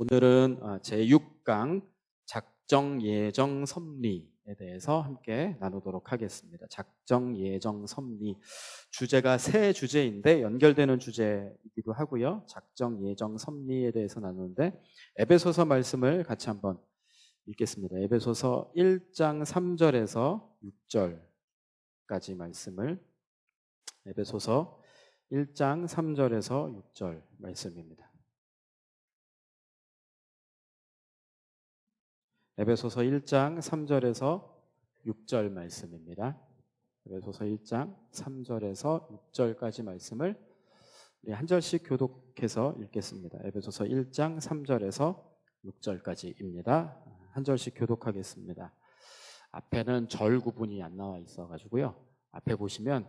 오늘은 제6강 작정, 예정, 섭리에 대해서 함께 나누도록 하겠습니다. 작정, 예정, 섭리. 주제가 세 주제인데 연결되는 주제이기도 하고요. 작정, 예정, 섭리에 대해서 나누는데 에베소서 말씀을 같이 한번 읽겠습니다. 에베소서 1장 3절에서 6절까지 말씀을, 에베소서 1장 3절에서 6절 말씀입니다. 에베소서 1장 3절에서 6절 말씀입니다. 에베소서 1장 3절에서 6절까지 말씀을 우리 한 절씩 교독해서 읽겠습니다. 에베소서 1장 3절에서 6절까지입니다. 한 절씩 교독하겠습니다. 앞에는 절 구분이 안 나와 있어가지고요. 앞에 보시면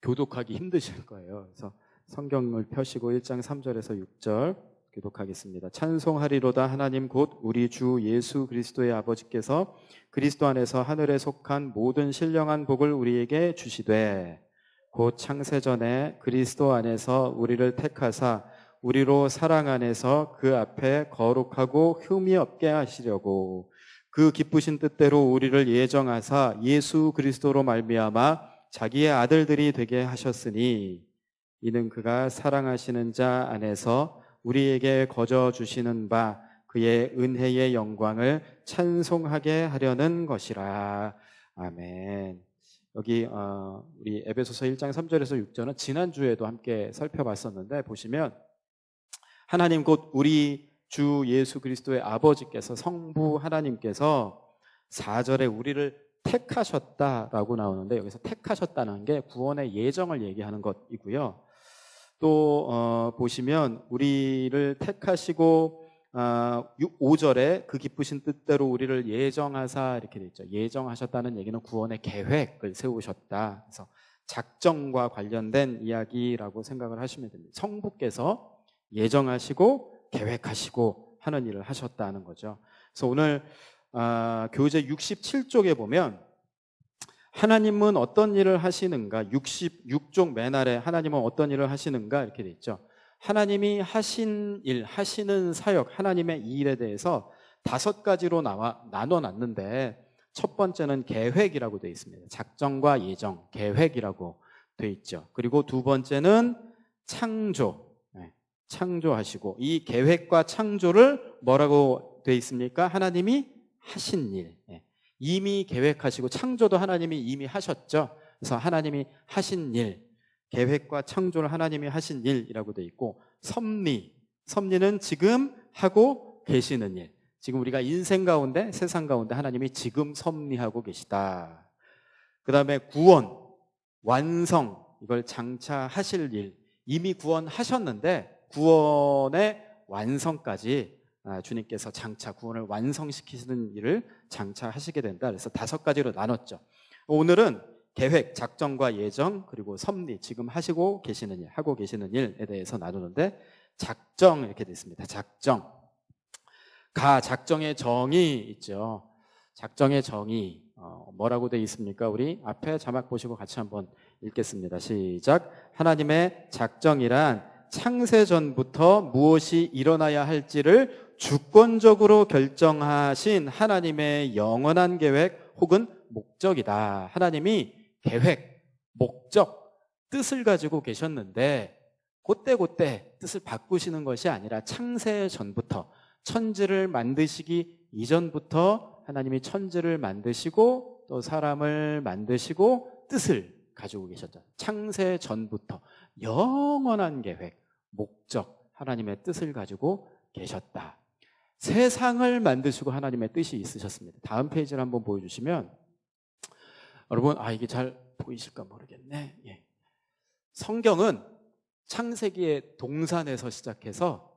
교독하기 힘드실 거예요. 그래서 성경을 펴시고 1장 3절에서 6절 교독하겠습니다. 찬송하리로다 하나님 곧 우리 주 예수 그리스도의 아버지께서 그리스도 안에서 하늘에 속한 모든 신령한 복을 우리에게 주시되 곧 창세전에 그리스도 안에서 우리를 택하사 우리로 사랑 안에서 그 앞에 거룩하고 흠이 없게 하시려고 그 기쁘신 뜻대로 우리를 예정하사 예수 그리스도로 말미암아 자기의 아들들이 되게 하셨으니 이는 그가 사랑하시는 자 안에서 우리에게 거저 주시는 바 그의 은혜의 영광을 찬송하게 하려는 것이라. 아멘. 여기 우리 에베소서 1장 3절에서 6절은 지난주에도 함께 살펴봤었는데 보시면 하나님 곧 우리 주 예수 그리스도의 아버지께서 성부 하나님께서 4절에 우리를 택하셨다라고 나오는데 여기서 택하셨다는 게 구원의 예정을 얘기하는 것이고요. 또 보시면 우리를 택하시고 5절에 그 기쁘신 뜻대로 우리를 예정하사 이렇게 돼 있죠. 예정하셨다는 얘기는 구원의 계획을 세우셨다. 그래서 작정과 관련된 이야기라고 생각을 하시면 됩니다. 성부께서 예정하시고 계획하시고 하는 일을 하셨다는 거죠. 그래서 오늘 교재 67쪽에 보면 하나님은 어떤 일을 하시는가, 66쪽 맨 아래 하나님은 어떤 일을 하시는가 이렇게 돼 있죠. 하나님이 하신 일, 하시는 사역, 하나님의 이 일에 대해서 5가지로 나눠놨는데 첫 번째는 계획이라고 돼 있습니다. 작정과 예정, 계획이라고 돼 있죠. 그리고 두 번째는 창조, 창조하시고 이 계획과 창조를 뭐라고 돼 있습니까? 하나님이 하신 일. 이미 계획하시고 창조도 하나님이 이미 하셨죠. 그래서 하나님이 하신 일, 계획과 창조를 하나님이 하신 일이라고 돼 있고 섭리는 지금 하고 계시는 일. 지금 우리가 인생 가운데 세상 가운데 하나님이 지금 섭리하고 계시다. 그 다음에 구원, 완성, 이걸 장차하실 일. 이미 구원하셨는데 구원의 완성까지 주님께서 장차 구원을 완성시키시는 일을 장차하시게 된다. 그래서 5가지로 나눴죠. 오늘은 계획, 작정과 예정, 그리고 섭리, 지금 하시고 계시는 일, 하고 계시는 일에 대해서 나누는데 작정 이렇게 되어 있습니다. 작정. 작정의 정의 있죠. 작정의 정의 뭐라고 되어 있습니까? 우리 앞에 자막 보시고 같이 한번 읽겠습니다. 시작. 하나님의 작정이란 창세전부터 무엇이 일어나야 할지를 주권적으로 결정하신 하나님의 영원한 계획 혹은 목적이다. 하나님이 계획, 목적, 뜻을 가지고 계셨는데 그때 뜻을 바꾸시는 것이 아니라 창세전부터 천지를 만드시기 이전부터 하나님이 천지를 만드시고 또 사람을 만드시고 뜻을 가지고 계셨죠. 창세전부터 영원한 계획, 목적, 하나님의 뜻을 가지고 계셨다. 세상을 만드시고 하나님의 뜻이 있으셨습니다. 다음 페이지를 한번 보여주시면 여러분 이게 잘 보이실까 모르겠네. 성경은 창세기의 동산에서 시작해서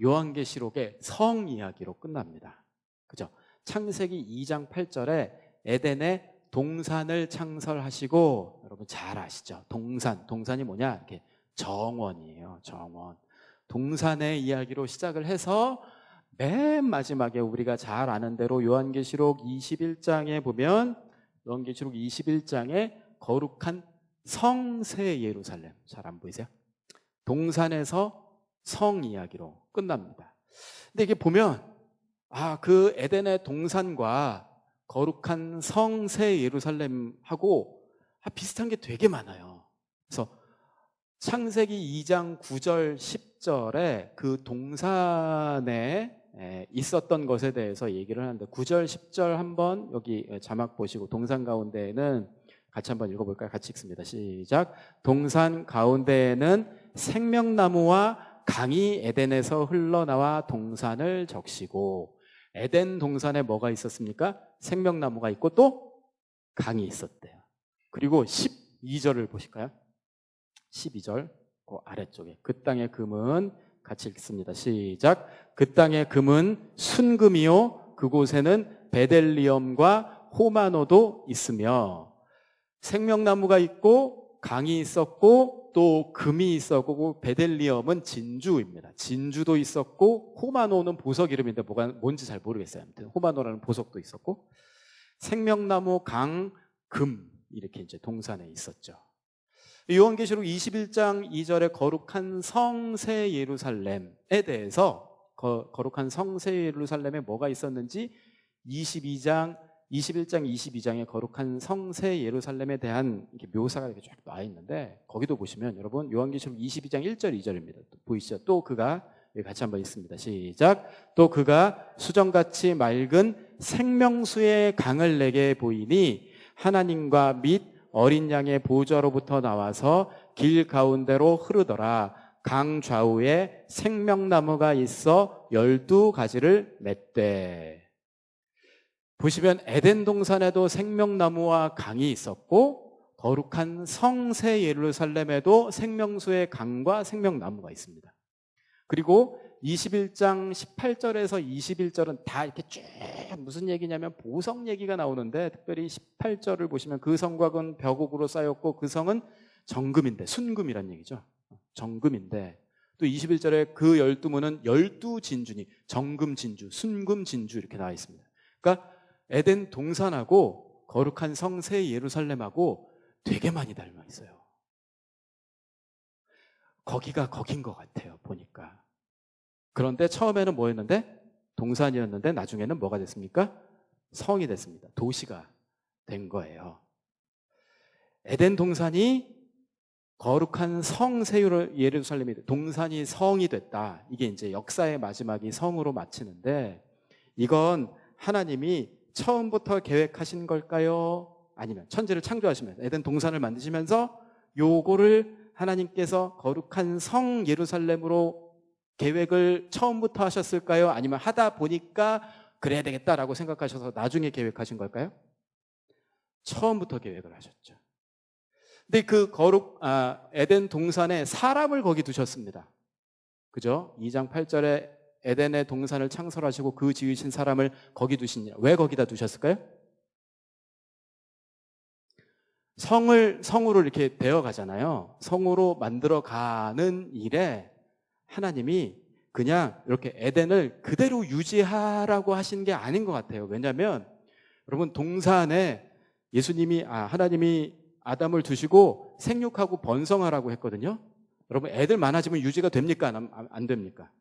요한계시록의 성 이야기로 끝납니다. 그죠? 창세기 2장 8절에 에덴에 동산을 창설하시고 여러분 잘 아시죠? 동산이 뭐냐? 이렇게 정원이에요. 정원. 동산의 이야기로 시작을 해서 맨 마지막에 우리가 잘 아는 대로 요한계시록 21장에 보면 요한계시록 21장에 거룩한 성새 예루살렘, 잘 안 보이세요? 동산에서 성 이야기로 끝납니다. 근데 이게 보면 그 에덴의 동산과 거룩한 성새 예루살렘하고 비슷한 게 되게 많아요. 그래서 창세기 2장 9절 10절에 그 동산에 있었던 것에 대해서 얘기를 하는데 9절 10절 한번 여기 자막 보시고 동산 가운데에는 같이 한번 읽어볼까요? 같이 읽습니다. 시작. 동산 가운데에는 생명나무와 강이 에덴에서 흘러나와 동산을 적시고, 에덴 동산에 뭐가 있었습니까? 생명나무가 있고 또 강이 있었대요. 그리고 12절을 보실까요? 12절 그 아래쪽에 그 땅의 금은, 같이 읽습니다. 시작. 그 땅의 금은 순금이요 그곳에는 베델리엄과 호마노도 있으며, 생명나무가 있고 강이 있었고 또 금이 있었고, 베델리엄은 진주입니다. 진주도 있었고, 호마노는 보석 이름인데 뭔지 잘 모르겠어요. 아무튼 호마노라는 보석도 있었고, 생명나무, 강, 금 이렇게 이제 동산에 있었죠. 요한계시록 21장 2절에 거룩한 성새 예루살렘에 대해서, 거룩한 성새 예루살렘에 뭐가 있었는지 21장 22장에 거룩한 성새 예루살렘에 대한 이렇게 묘사가 이렇게 쫙 나와 있는데, 거기도 보시면 여러분 요한계시록 22장 1절 2절입니다. 보이시죠? 또 그가, 같이 한번 읽습니다. 시작. 또 그가 수정같이 맑은 생명수의 강을 내게 보이니 하나님과 및 어린 양의 보좌로부터 나와서 길 가운데로 흐르더라. 강 좌우에 생명나무가 있어 12가지를 맺되. 보시면 에덴 동산에도 생명나무와 강이 있었고, 거룩한 성새 예루살렘에도 생명수의 강과 생명나무가 있습니다. 그리고 21장 18절에서 21절은 다 이렇게 쭉 무슨 얘기냐면 보석 얘기가 나오는데, 특별히 18절을 보시면 그 성곽은 벽옥으로 쌓였고 그 성은 정금인데, 순금이란 얘기죠. 정금인데, 또 21절에 그 12문은 12진주니 정금 진주, 순금 진주 이렇게 나와 있습니다. 그러니까 에덴 동산하고 거룩한 성새 예루살렘하고 되게 많이 닮아 있어요. 거기가 거긴 것 같아요, 보니까. 그런데 처음에는 뭐였는데? 동산이었는데 나중에는 뭐가 됐습니까? 성이 됐습니다. 도시가 된 거예요. 에덴 동산이 거룩한 성새 예루살렘이, 동산이 성이 됐다. 이게 이제 역사의 마지막이 성으로 마치는데, 이건 하나님이 처음부터 계획하신 걸까요? 아니면 천지를 창조하시면서 에덴 동산을 만드시면서 요거를 하나님께서 거룩한 성 예루살렘으로 계획을 처음부터 하셨을까요? 아니면 하다 보니까 그래야 되겠다라고 생각하셔서 나중에 계획하신 걸까요? 처음부터 계획을 하셨죠. 근데 그 에덴 동산에 사람을 거기 두셨습니다. 그죠? 2장 8절에 에덴의 동산을 창설하시고 그 지으신 사람을 거기 두시냐. 왜 거기다 두셨을까요? 성으로 이렇게 되어 가잖아요. 성으로 만들어 가는 일에 하나님이 그냥 이렇게 에덴을 그대로 유지하라고 하신 게 아닌 것 같아요. 왜냐하면 여러분, 동산에 하나님이 아담을 두시고 생육하고 번성하라고 했거든요. 여러분, 애들 많아지면 유지가 됩니까? 안 됩니까?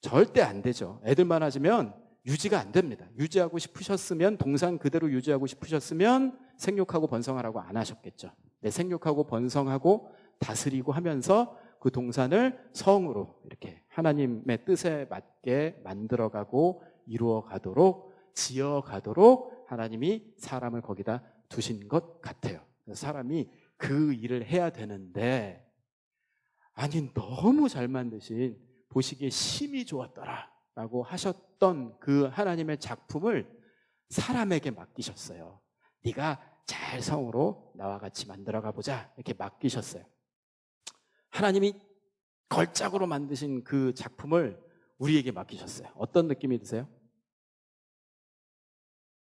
절대 안 되죠. 애들 많아지면 유지가 안 됩니다. 유지하고 싶으셨으면, 동산 그대로 유지하고 싶으셨으면 생육하고 번성하라고 안 하셨겠죠. 네, 생육하고 번성하고 다스리고 하면서 그 동산을 성으로 이렇게 하나님의 뜻에 맞게 만들어가고 이루어가도록, 지어가도록 하나님이 사람을 거기다 두신 것 같아요. 사람이 그 일을 해야 되는데, 아니 너무 잘 만드신, 보시기에 심이 좋았더라 라고 하셨던 그 하나님의 작품을 사람에게 맡기셨어요. 네가 잘 성으로 나와 같이 만들어가 보자, 이렇게 맡기셨어요. 하나님이 걸작으로 만드신 그 작품을 우리에게 맡기셨어요. 어떤 느낌이 드세요?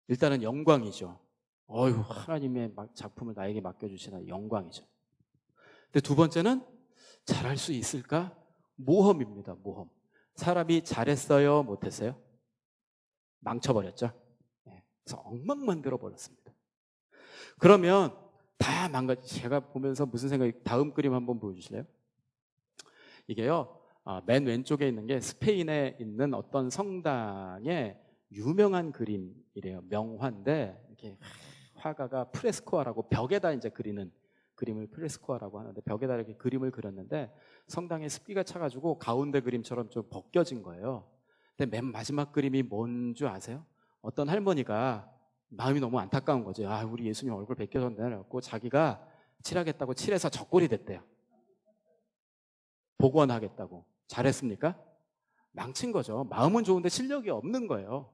일단은 영광이죠. 하나님의 작품을 나에게 맡겨주시나 영광이죠. 근데 두 번째는 잘할 수 있을까? 모험입니다. 모험. 사람이 잘했어요? 못했어요? 망쳐버렸죠. 그래서 엉망 만들어버렸습니다. 그러면 다 제가 보면서 무슨 생각이, 다음 그림 한번 보여주실래요? 이게요, 맨 왼쪽에 있는 게 스페인에 있는 어떤 성당의 유명한 그림이래요. 명화인데 이렇게 화가가 프레스코아라고 벽에다 이제 그리는 그림을 프레스코아라고 하는데 벽에다 이렇게 그림을 그렸는데 성당에 습기가 차가지고 가운데 그림처럼 좀 벗겨진 거예요. 근데 맨 마지막 그림이 뭔 줄 아세요? 어떤 할머니가 마음이 너무 안타까운 거죠. 우리 예수님 얼굴 벗겨졌네. 그래갖고 자기가 칠하겠다고 칠해서 적골이 됐대요. 복원하겠다고. 잘했습니까? 망친 거죠. 마음은 좋은데 실력이 없는 거예요.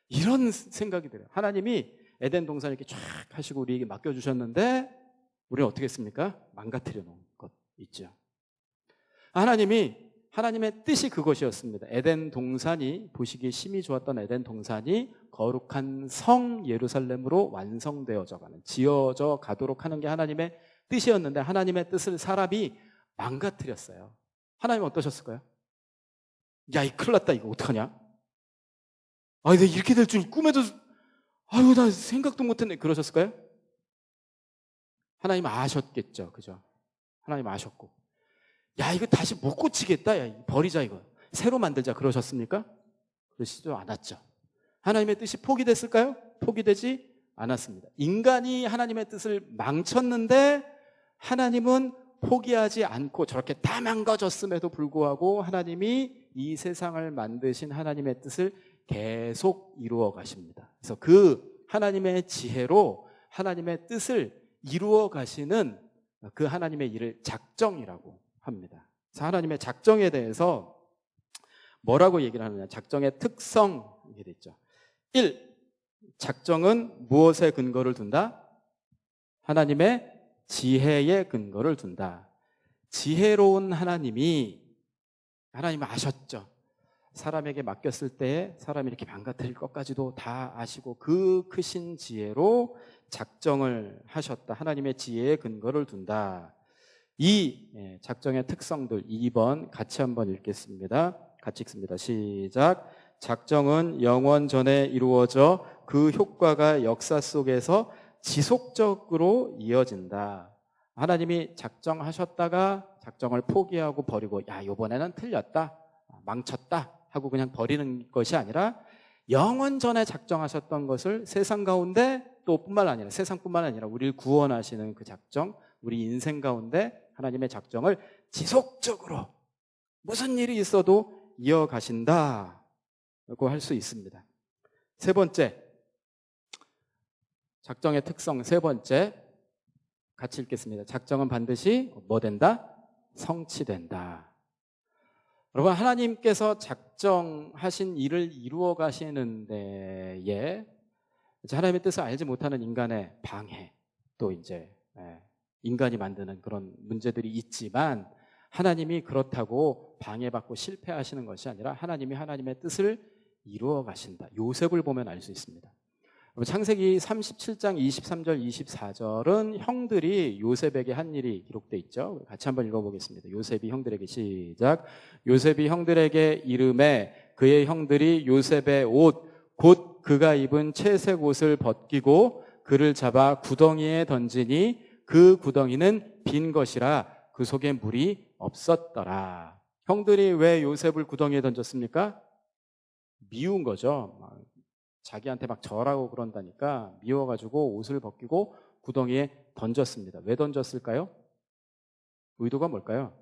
이런 생각이 들어요. 하나님이 에덴 동산 이렇게 쫙 하시고 우리에게 맡겨주셨는데 우리는 어떻게 했습니까? 망가뜨려 놓은 것 있죠. 하나님의 뜻이 그것이었습니다. 에덴 동산이, 보시기에 심히 좋았던 에덴 동산이 거룩한 성 예루살렘으로 완성되어져 가는, 지어져 가도록 하는 게 하나님의 뜻이었는데 하나님의 뜻을 사람이 망가뜨렸어요. 하나님은 어떠셨을까요? 야, 이 큰일 났다. 이거 어떡하냐? 내가 이렇게 될 줄 꿈에도, 나 생각도 못했네. 그러셨을까요? 하나님 아셨겠죠. 그죠? 하나님 아셨고. 야, 이거 다시 못 고치겠다. 야, 버리자, 이거. 새로 만들자. 그러셨습니까? 그러시지 않았죠. 하나님의 뜻이 포기됐을까요? 포기되지 않았습니다. 인간이 하나님의 뜻을 망쳤는데 하나님은 포기하지 않고 저렇게 다 망가졌음에도 불구하고 하나님이 이 세상을 만드신 하나님의 뜻을 계속 이루어 가십니다. 그래서 그 하나님의 지혜로 하나님의 뜻을 이루어 가시는 그 하나님의 일을 작정이라고 합니다. 그래서 하나님의 작정에 대해서 뭐라고 얘기를 하느냐. 작정의 특성 이게 됐죠. 1. 작정은 무엇에 근거를 둔다? 하나님의 지혜에 근거를 둔다. 지혜로운 하나님은 아셨죠. 사람에게 맡겼을 때 사람이 이렇게 망가뜨릴 것까지도 다 아시고 그 크신 지혜로 작정을 하셨다. 하나님의 지혜에 근거를 둔다. 이 작정의 특성들 2번 같이 한번 읽겠습니다. 같이 읽습니다. 시작. 작정은 영원 전에 이루어져 그 효과가 역사 속에서 지속적으로 이어진다. 하나님이 작정하셨다가 작정을 포기하고 버리고 이번에는 틀렸다, 망쳤다 하고 그냥 버리는 것이 아니라 영원 전에 작정하셨던 것을 세상 가운데 세상뿐만 아니라 우리를 구원하시는 그 작정, 우리 인생 가운데 하나님의 작정을 지속적으로 무슨 일이 있어도 이어가신다고 할 수 있습니다. 세 번째, 작정의 특성 세 번째 같이 읽겠습니다. 작정은 반드시 뭐 된다? 성취된다. 여러분, 하나님께서 작정하신 일을 이루어 가시는 데에 하나님의 뜻을 알지 못하는 인간의 방해, 또 이제 인간이 만드는 그런 문제들이 있지만 하나님이 그렇다고 방해받고 실패하시는 것이 아니라 하나님이 하나님의 뜻을 이루어 가신다. 요셉을 보면 알 수 있습니다. 창세기 37장 23절 24절은 형들이 요셉에게 한 일이 기록되어 있죠. 같이 한번 읽어보겠습니다. 요셉이 형들에게 시작. 요셉이 형들에게 이르매 그의 형들이 요셉의 옷 곧 그가 입은 채색 옷을 벗기고 그를 잡아 구덩이에 던지니 그 구덩이는 빈 것이라 그 속에 물이 없었더라. 형들이 왜 요셉을 구덩이에 던졌습니까? 미운 거죠. 자기한테 막 절하고 그런다니까 미워가지고 옷을 벗기고 구덩이에 던졌습니다. 왜 던졌을까요? 의도가 뭘까요?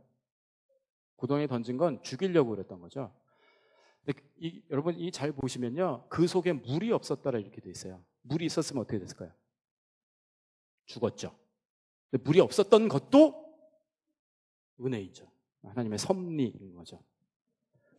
구덩이에 던진 건 죽이려고 그랬던 거죠. 근데 여러분 잘 보시면요, 그 속에 물이 없었더라 이렇게 돼 있어요. 물이 있었으면 어떻게 됐을까요? 죽었죠. 근데 물이 없었던 것도 은혜이죠. 하나님의 섭리인 거죠.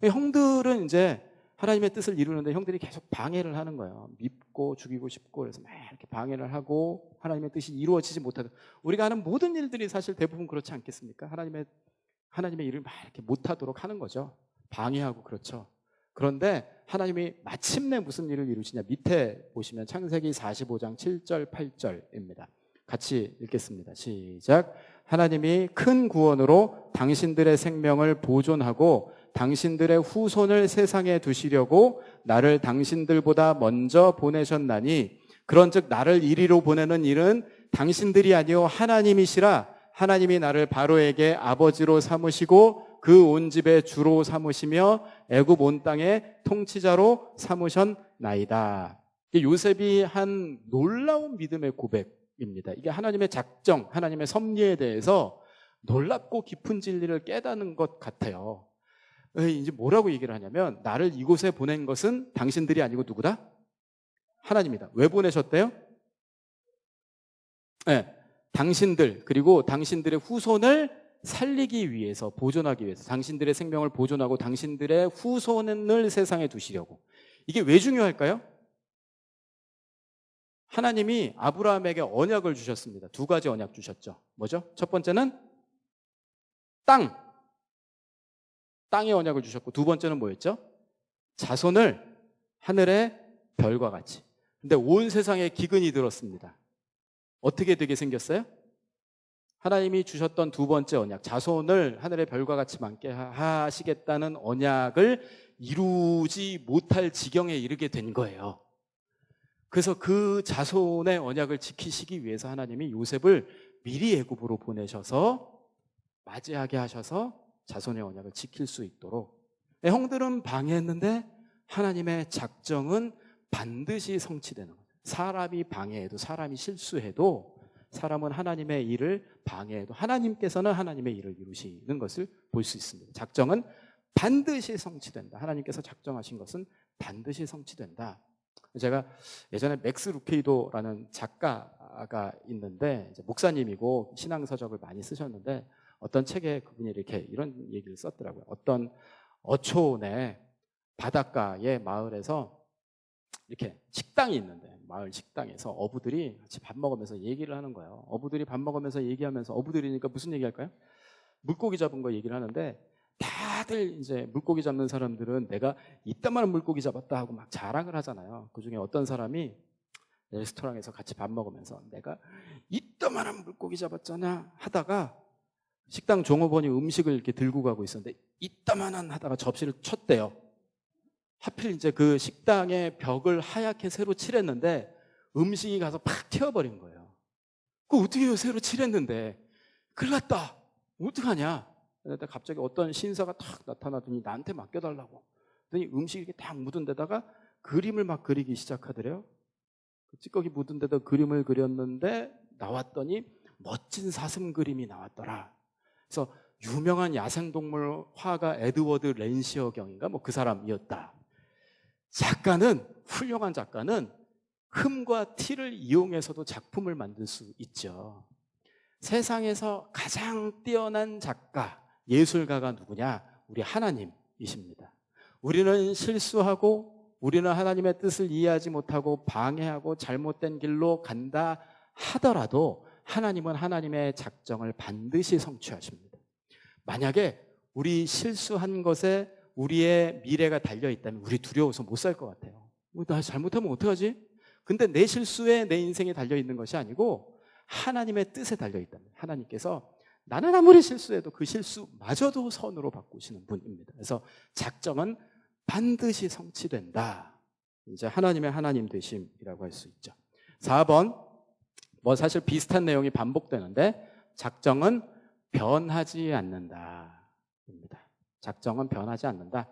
형들은 이제 하나님의 뜻을 이루는데 형들이 계속 방해를 하는 거예요. 밉고 죽이고 싶고 그래서 막 이렇게 방해를 하고 하나님의 뜻이 이루어지지 못하다. 우리가 하는 모든 일들이 사실 대부분 그렇지 않겠습니까? 하나님의 일을 막 이렇게 못하도록 하는 거죠. 방해하고 그렇죠. 그런데 하나님이 마침내 무슨 일을 이루시냐. 밑에 보시면 창세기 45장 7절 8절입니다. 같이 읽겠습니다. 시작. 하나님이 큰 구원으로 당신들의 생명을 보존하고 당신들의 후손을 세상에 두시려고 나를 당신들보다 먼저 보내셨나니 그런즉 나를 이리로 보내는 일은 당신들이 아니요 하나님이시라. 하나님이 나를 바로에게 아버지로 삼으시고 그 온 집에 주로 삼으시며 애굽 온 땅의 통치자로 삼으셨나이다. 요셉이 한 놀라운 믿음의 고백입니다. 이게 하나님의 작정, 하나님의 섭리에 대해서 놀랍고 깊은 진리를 깨닫는 것 같아요. 이제 뭐라고 얘기를 하냐면, 나를 이곳에 보낸 것은 당신들이 아니고 누구다? 하나님이다. 왜 보내셨대요? 네, 당신들, 그리고 당신들의 후손을 살리기 위해서, 보존하기 위해서, 당신들의 생명을 보존하고 당신들의 후손을 세상에 두시려고. 이게 왜 중요할까요? 하나님이 아브라함에게 언약을 주셨습니다. 두 가지 언약 주셨죠. 뭐죠? 첫 번째는 땅의 언약을 주셨고, 두 번째는 뭐였죠? 자손을 하늘의 별과 같이. 근데 온 세상에 기근이 들었습니다. 어떻게 되게 생겼어요? 하나님이 주셨던 두 번째 언약, 자손을 하늘의 별과 같이 많게 하시겠다는 언약을 이루지 못할 지경에 이르게 된 거예요. 그래서 그 자손의 언약을 지키시기 위해서 하나님이 요셉을 미리 애굽으로 보내셔서 맞이하게 하셔서 자손의 언약을 지킬 수 있도록. 형들은 방해했는데 하나님의 작정은 반드시 성취되는 거예요. 사람이 방해해도, 사람이 실수해도, 사람은 하나님의 일을 방해해도 하나님께서는 하나님의 일을 이루시는 것을 볼 수 있습니다. 작정은 반드시 성취된다. 하나님께서 작정하신 것은 반드시 성취된다. 제가 예전에 맥스 루케이도라는 작가가 있는데, 이제 목사님이고 신앙서적을 많이 쓰셨는데, 어떤 책에 그분이 이렇게 이런 얘기를 썼더라고요. 어떤 어촌의 바닷가의 마을에서 이렇게 식당이 있는데, 마을 식당에서 어부들이 같이 밥 먹으면서 얘기를 하는 거예요. 어부들이 밥 먹으면서 얘기하면서, 어부들이니까 무슨 얘기할까요? 물고기 잡은 거 얘기를 하는데, 다들 이제 물고기 잡는 사람들은 내가 이따만한 물고기 잡았다 하고 막 자랑을 하잖아요. 그중에 어떤 사람이 레스토랑에서 같이 밥 먹으면서 내가 이따만한 물고기 잡았잖아 하다가, 식당 종업원이 음식을 이렇게 들고 가고 있었는데 이따만한 하다가 접시를 쳤대요. 하필 이제 그 식당의 벽을 하얗게 새로 칠했는데 음식이 가서 팍 튀어버린 거예요. 그거 어떻게 해요? 새로 칠했는데. 큰일 났다. 어떡하냐? 그런데 갑자기 어떤 신사가 탁 나타나더니 나한테 맡겨달라고. 그랬더니 음식이 이렇게 딱 묻은 데다가 그림을 막 그리기 시작하더래요. 그 찌꺼기 묻은 데다 그림을 그렸는데 나왔더니 멋진 사슴 그림이 나왔더라. 그래서 유명한 야생동물 화가 에드워드 랜시어 경인가 뭐 그 사람이었다. 작가는, 훌륭한 작가는 흠과 티를 이용해서도 작품을 만들 수 있죠. 세상에서 가장 뛰어난 작가, 예술가가 누구냐? 우리 하나님이십니다. 우리는 실수하고, 우리는 하나님의 뜻을 이해하지 못하고 방해하고 잘못된 길로 간다 하더라도 하나님은 하나님의 작정을 반드시 성취하십니다. 만약에 우리 실수한 것에 우리의 미래가 달려있다면 우리 두려워서 못 살 것 같아요. 나 잘못하면 어떡하지? 근데 내 실수에 내 인생이 달려있는 것이 아니고 하나님의 뜻에 달려있다면, 하나님께서 나는 아무리 실수해도 그 실수마저도 선으로 바꾸시는 분입니다. 그래서 작정은 반드시 성취된다. 이제 하나님의 하나님 되심이라고 할 수 있죠. 4번, 뭐 사실 비슷한 내용이 반복되는데, 작정은 변하지 않는다. 입니다. 작정은 변하지 않는다.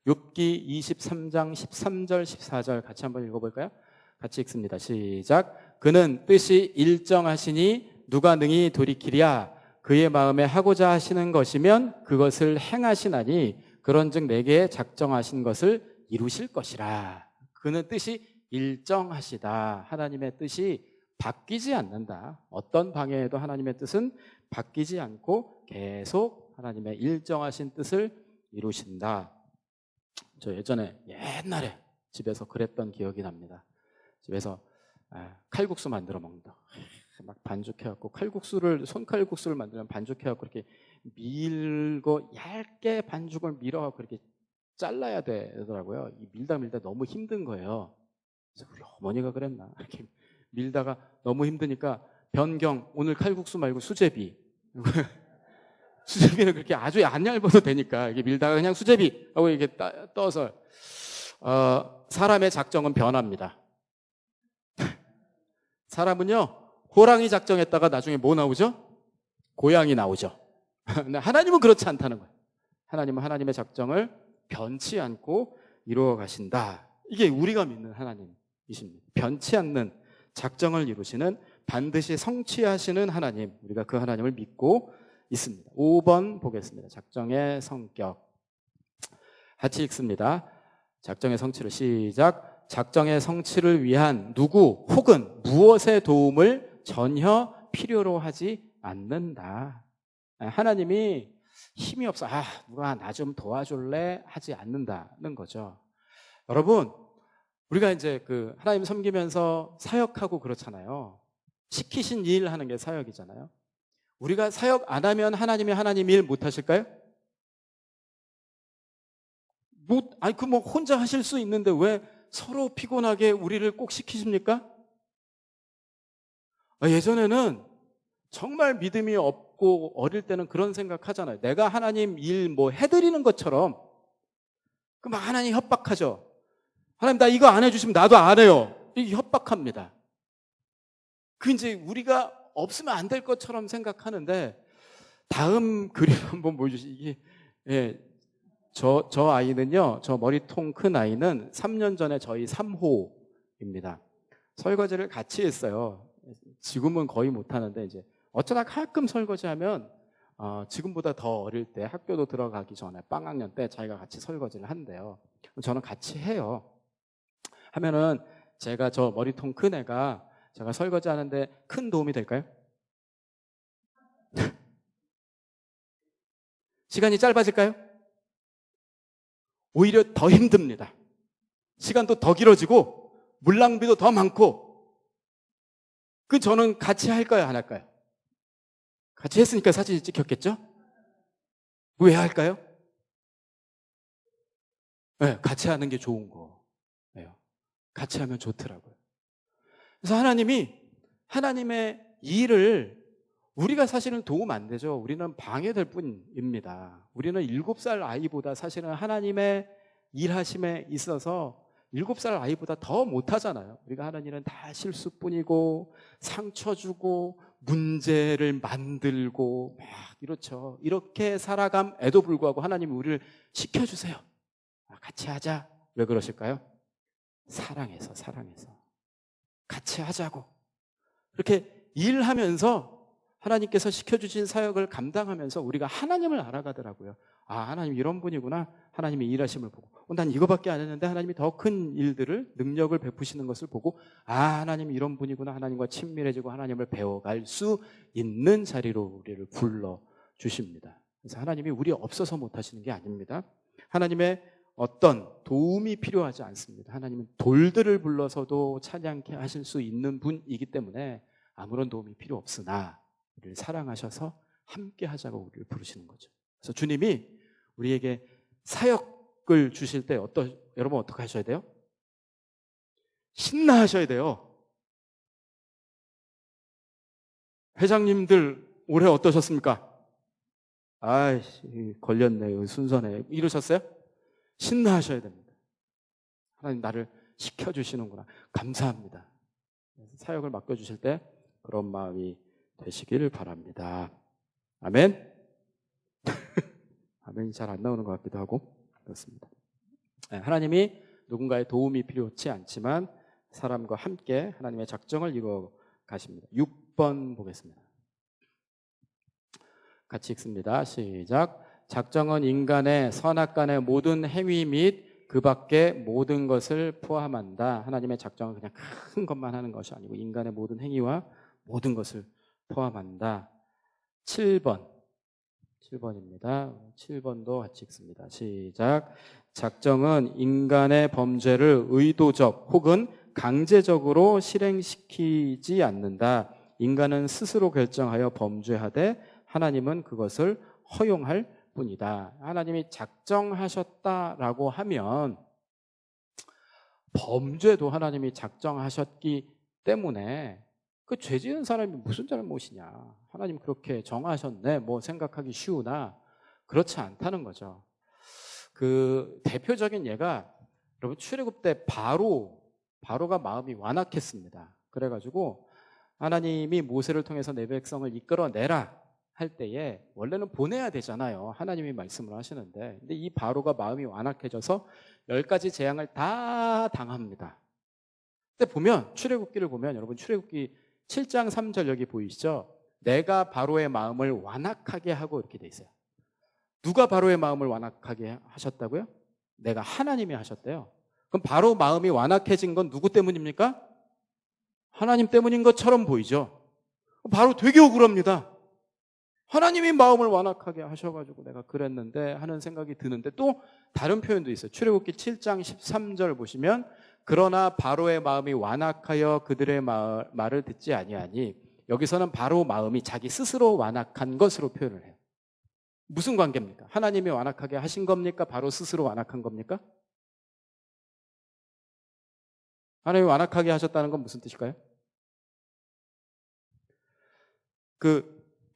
욥기 23장 13절 14절 같이 한번 읽어볼까요? 같이 읽습니다. 시작. 그는 뜻이 일정하시니 누가 능히 돌이키랴. 그의 마음에 하고자 하시는 것이면 그것을 행하시나니 그런즉 내게 작정하신 것을 이루실 것이라. 그는 뜻이 일정하시다. 하나님의 뜻이 바뀌지 않는다. 어떤 방해에도 하나님의 뜻은 바뀌지 않고 계속 하나님의 일정하신 뜻을 이루신다. 저 예전에 옛날에 집에서 그랬던 기억이 납니다. 집에서 칼국수 만들어 먹는다. 막 반죽해갖고 손칼국수를 만들면 반죽해갖고 이렇게 밀고 얇게 반죽을 밀어갖고 이렇게 잘라야 되더라고요. 밀다 너무 힘든 거예요. 그래서 우리 어머니가 그랬나? 이렇게 밀다가 너무 힘드니까 변경, 오늘 칼국수 말고 수제비. 수제비는 그렇게 아주 안 얇아도 되니까 이게 밀다가 그냥 수제비 하고 이렇게 떠서 사람의 작정은 변합니다. 사람은요, 호랑이 작정했다가 나중에 뭐 나오죠? 고양이 나오죠. 근데 하나님은 그렇지 않다는 거예요. 하나님은 하나님의 작정을 변치 않고 이루어 가신다. 이게 우리가 믿는 하나님이십니다. 변치 않는 작정을 이루시는, 반드시 성취하시는 하나님, 우리가 그 하나님을 믿고 있습니다. 5번 보겠습니다. 작정의 성격. 같이 읽습니다. 작정의 성취를 시작. 작정의 성취를 위한 누구 혹은 무엇의 도움을 전혀 필요로 하지 않는다. 하나님이 힘이 없어, 누가 나 좀 도와줄래? 하지 않는다는 거죠. 여러분, 우리가 이제 그 하나님 섬기면서 사역하고 그렇잖아요. 시키신 일 하는 게 사역이잖아요. 우리가 사역 안 하면 하나님이 하나님 일 못 하실까요? 혼자 하실 수 있는데 왜 서로 피곤하게 우리를 꼭 시키십니까? 예전에는 정말 믿음이 없고 어릴 때는 그런 생각 하잖아요. 내가 하나님 일 해드리는 것처럼. 그럼 하나님 협박하죠. 하나님 나 이거 안 해주시면 나도 안 해요. 이게 협박합니다. 이제 우리가 없으면 안 될 것처럼 생각하는데, 다음 그림 한번 보여주시죠. 이게, 저 아이는요, 저 머리통 큰 아이는 3년 전에 저희 3호입니다. 설거지를 같이 했어요. 지금은 거의 못하는데, 이제 어쩌다 가끔 설거지하면, 지금보다 더 어릴 때 학교도 들어가기 전에 빵학년 때 자기가 같이 설거지를 한대요. 저는 같이 해요. 하면은 제가 저 머리통 큰 애가 제가 설거지 하는데 큰 도움이 될까요? 시간이 짧아질까요? 오히려 더 힘듭니다. 시간도 더 길어지고 물 낭비도 더 많고. 저는 같이 할까요? 안 할까요? 같이 했으니까 사진이 찍혔겠죠? 왜 할까요? 네, 같이 하는 게 좋은 거예요. 같이 하면 좋더라고요. 그래서 하나님의 일을 우리가 사실은 도움 안 되죠. 우리는 방해될 뿐입니다. 우리는 7살 아이보다 사실은 하나님의 일하심에 있어서 7살 아이보다 더 못하잖아요. 우리가 하나님은 다 실수뿐이고 상처 주고 문제를 만들고 막 이렇죠. 이렇게 살아감에도 불구하고 하나님이 우리를 시켜주세요. 같이 하자. 왜 그러실까요? 사랑해서 같이 하자고. 그렇게 일하면서 하나님께서 시켜주신 사역을 감당하면서 우리가 하나님을 알아가더라고요. 하나님 이런 분이구나. 하나님의 일하심을 보고, 난 이거밖에 안 했는데 하나님이 더 큰 일들을, 능력을 베푸시는 것을 보고, 하나님 이런 분이구나. 하나님과 친밀해지고 하나님을 배워갈 수 있는 자리로 우리를 불러주십니다. 그래서 하나님이 우리 없어서 못하시는 게 아닙니다. 하나님의 어떤 도움이 필요하지 않습니다. 하나님은 돌들을 불러서도 찬양케 하실 수 있는 분이기 때문에 아무런 도움이 필요 없으나 우리를 사랑하셔서 함께 하자고 우리를 부르시는 거죠. 그래서 주님이 우리에게 사역을 주실 때 여러분 어떻게 하셔야 돼요? 신나 하셔야 돼요. 회장님들 올해 어떠셨습니까? 걸렸네요. 순서네. 이러셨어요? 신나 하셔야 됩니다. 하나님 나를 시켜주시는구나. 감사합니다. 사역을 맡겨주실 때 그런 마음이 되시길 바랍니다. 아멘. 아멘이 잘 안 나오는 것 같기도 하고 그렇습니다. 하나님이 누군가의 도움이 필요치 않지만 사람과 함께 하나님의 작정을 이루어 가십니다. 6번 보겠습니다. 같이 읽습니다. 시작. 작정은 인간의 선악간의 모든 행위 및 그 밖의 모든 것을 포함한다. 하나님의 작정은 그냥 큰 것만 하는 것이 아니고 인간의 모든 행위와 모든 것을 포함한다. 7번입니다. 7번도 같이 읽습니다. 시작. 작정은 인간의 범죄를 의도적 혹은 강제적으로 실행시키지 않는다. 인간은 스스로 결정하여 범죄하되 하나님은 그것을 허용할 뿐이다. 하나님이 작정하셨다라고 하면 범죄도 하나님이 작정하셨기 때문에 그 죄 지은 사람이 무슨 잘못이냐. 하나님 그렇게 정하셨네. 생각하기 쉬우나 그렇지 않다는 거죠. 그 대표적인 예가 여러분 출애굽 때 바로가 마음이 완악했습니다. 그래가지고 하나님이 모세를 통해서 내 백성을 이끌어내라 할 때에 원래는 보내야 되잖아요. 하나님이 말씀을 하시는데. 근데 이 바로가 마음이 완악해져서 10가지 재앙을 다 당합니다. 근데 보면 출애굽기를 보면 여러분 출애굽기 7장 3절 여기 보이시죠? 내가 바로의 마음을 완악하게 하고 이렇게 돼 있어요. 누가 바로의 마음을 완악하게 하셨다고요? 내가 하나님이 하셨대요. 그럼 바로 마음이 완악해진 건 누구 때문입니까? 하나님 때문인 것처럼 보이죠. 바로 되게 억울합니다. 하나님이 마음을 완악하게 하셔가지고 내가 그랬는데 하는 생각이 드는데 또 다른 표현도 있어요. 출애굽기 7장 13절 보시면 그러나 바로의 마음이 완악하여 그들의 말을 듣지 아니하니 여기서는 바로 마음이 자기 스스로 완악한 것으로 표현을 해요. 무슨 관계입니까? 하나님이 완악하게 하신 겁니까? 바로 스스로 완악한 겁니까? 하나님이 완악하게 하셨다는 건 무슨 뜻일까요?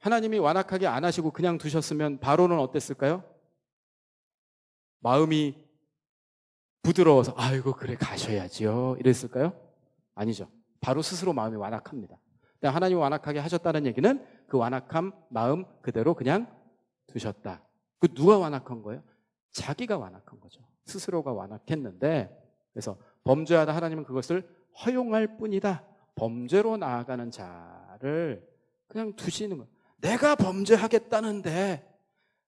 하나님이 완악하게 안 하시고 그냥 두셨으면 바로는 어땠을까요? 마음이 부드러워서 아이고 그래 가셔야지요 이랬을까요? 아니죠. 바로 스스로 마음이 완악합니다. 근데 하나님이 완악하게 하셨다는 얘기는 그 완악한 마음 그대로 그냥 두셨다. 그 누가 완악한 거예요? 자기가 완악한 거죠. 스스로가 완악했는데 그래서 범죄하다 하나님은 그것을 허용할 뿐이다. 범죄로 나아가는 자를 그냥 두시는 거예요. 내가 범죄하겠다는데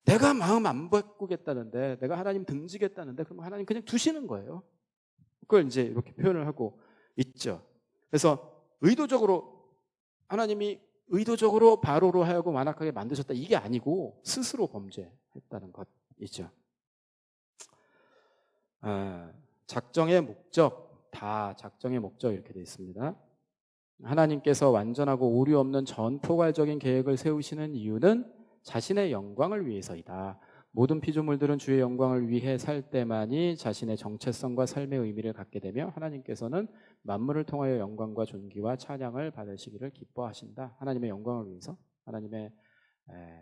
내가 마음 안 바꾸겠다는데 내가 하나님 등지겠다는데 그럼 하나님 그냥 두시는 거예요. 그걸 이제 이렇게 표현을 하고 있죠. 그래서 의도적으로 하나님이 의도적으로 바로로 하여금 완악하게 만드셨다 이게 아니고 스스로 범죄했다는 것이죠. 작정의 목적, 다 작정의 목적 이렇게 되어 있습니다. 하나님께서 완전하고 오류 없는 전포괄적인 계획을 세우시는 이유는 자신의 영광을 위해서이다. 모든 피조물들은 주의 영광을 위해 살 때만이 자신의 정체성과 삶의 의미를 갖게 되며 하나님께서는 만물을 통하여 영광과 존귀와 찬양을 받으시기를 기뻐하신다. 하나님의 영광을 위해서, 하나님의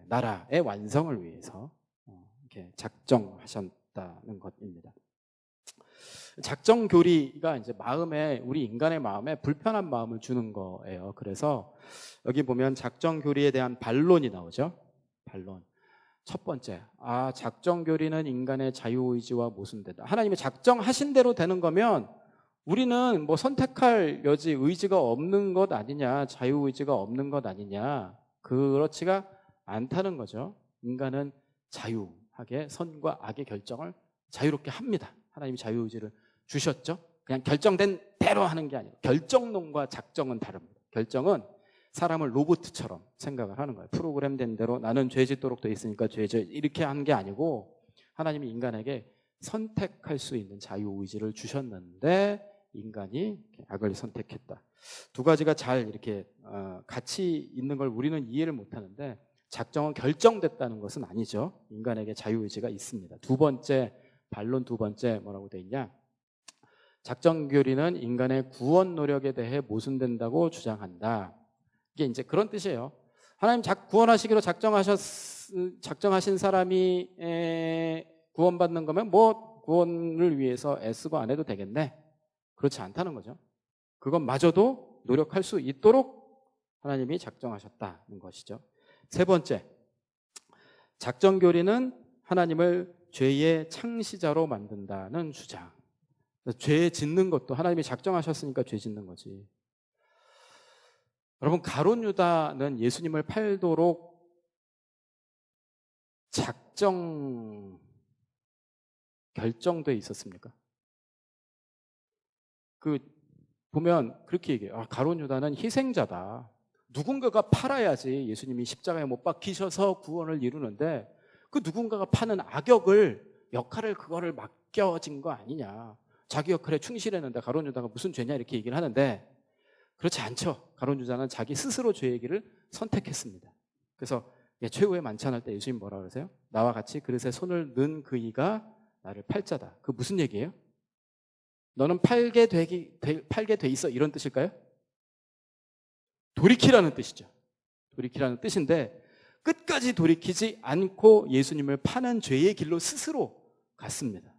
나라의 완성을 위해서 이렇게 작정하셨다는 것입니다. 작정교리가 이제 우리 인간의 마음에 불편한 마음을 주는 거예요. 그래서 여기 보면 작정교리에 대한 반론이 나오죠. 반론. 첫 번째, 작정교리는 인간의 자유의지와 모순된다. 하나님이 작정하신 대로 되는 거면 우리는 뭐 선택할 여지, 의지가 없는 것 아니냐, 자유의지가 없는 것 아니냐, 그렇지가 않다는 거죠. 인간은 자유하게 선과 악의 결정을 자유롭게 합니다. 하나님이 자유의지를 주셨죠. 그냥 결정된 대로 하는 게 아니고 결정론과 작정은 다릅니다. 결정은 사람을 로봇처럼 생각을 하는 거예요. 프로그램된 대로 나는 죄 짓도록 돼 있으니까 죄 이렇게 하는 게 아니고 하나님이 인간에게 선택할 수 있는 자유의지를 주셨는데 인간이 악을 선택했다. 두 가지가 잘 이렇게 같이 있는 걸 우리는 이해를 못하는데 작정은 결정됐다는 것은 아니죠. 인간에게 자유의지가 있습니다. 반론 두 번째 뭐라고 돼 있냐? 작정교리는 인간의 구원 노력에 대해 모순된다고 주장한다. 이게 이제 그런 뜻이에요. 하나님 구원하시기로 작정하신 사람이 구원받는 거면 뭐 구원을 위해서 애쓰고 안 해도 되겠네. 그렇지 않다는 거죠. 그건 마저도 노력할 수 있도록 하나님이 작정하셨다는 것이죠. 세 번째, 작정교리는 하나님을 죄의 창시자로 만든다는 주장. 죄 짓는 것도 하나님이 작정하셨으니까 죄 짓는 거지. 여러분, 가룟 유다는 예수님을 팔도록 결정돼 있었습니까? 보면 그렇게 얘기해요. 가룟 유다는 희생자다. 누군가가 팔아야지 예수님이 십자가에 못 박히셔서 구원을 이루는데 그 누군가가 파는 역할을 그거를 맡겨진 거 아니냐. 자기 역할에 충실했는데 가룟 유다가 무슨 죄냐 이렇게 얘기를 하는데 그렇지 않죠. 가룟 유다는 자기 스스로 죄의 길을 선택했습니다. 그래서 최후의 만찬할 때 예수님 뭐라 그러세요? 나와 같이 그릇에 손을 넣은 그 이가 나를 팔자다. 그 무슨 얘기예요? 너는 팔게 돼 있어 이런 뜻일까요? 돌이키라는 뜻이죠. 돌이키라는 뜻인데 끝까지 돌이키지 않고 예수님을 파는 죄의 길로 스스로 갔습니다.